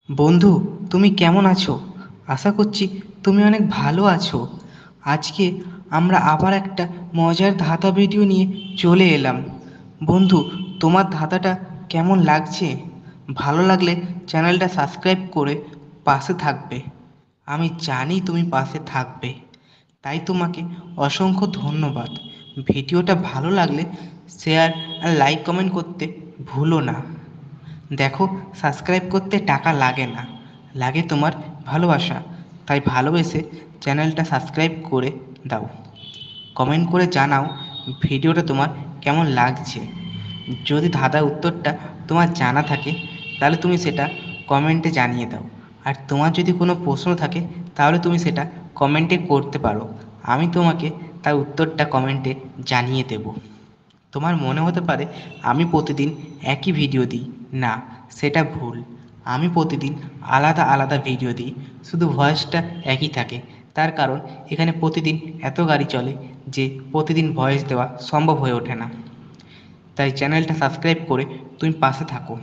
বন্ধু, তুমি কেমন আছো? আশা করছি তুমি অনেক ভালো আছো। আজকে আমরা আবার একটা মজার ধাঁধা ভিডিও নিয়ে চলে এলাম। বন্ধু, তোমার ধাঁধাটা কেমন লাগছে? ভালো লাগলে চ্যানেলটা সাবস্ক্রাইব করে পাশে থাকবে। আমি জানি তুমি পাশে থাকবে, তাই তোমাকে অসংখ্য ধন্যবাদ। ভিডিওটা ভালো লাগলে শেয়ার আর লাইক কমেন্ট করতে ভুলো না। দেখো, সাবস্ক্রাইব করতে টাকা লাগে না, লাগে তোমার ভালোবাসা। তাই ভালোবেসে চ্যানেলটা সাবস্ক্রাইব করে দাও। কমেন্ট করে জানাও ভিডিওটা তোমার কেমন লাগছে। যদি ধাঁধার উত্তরটা তোমার জানা থাকে তাহলে তুমি সেটা কমেন্টে জানিয়ে দাও। আর তোমার যদি কোনো প্রশ্ন থাকে তাহলে তুমি সেটা কমেন্টে করতে পারো। আমি তোমাকে তার উত্তরটা কমেন্টে জানিয়ে দেব। তোমার মনে হতে পারে আমি প্রতিদিন একই ভিডিও দিই। না, সেটা ভুল। আমি প্রতিদিন আলাদা আলাদা ভিডিও দিই, শুধু ভয়েসটা একই থাকে। তার কারণ এখানে প্রতিদিন এত গাড়ি চলে যে প্রতিদিন ভয়েস দেওয়া সম্ভব হয়ে ওঠে না। তাই চ্যানেলটা সাবস্ক্রাইব করে তুমি পাশে থাকো।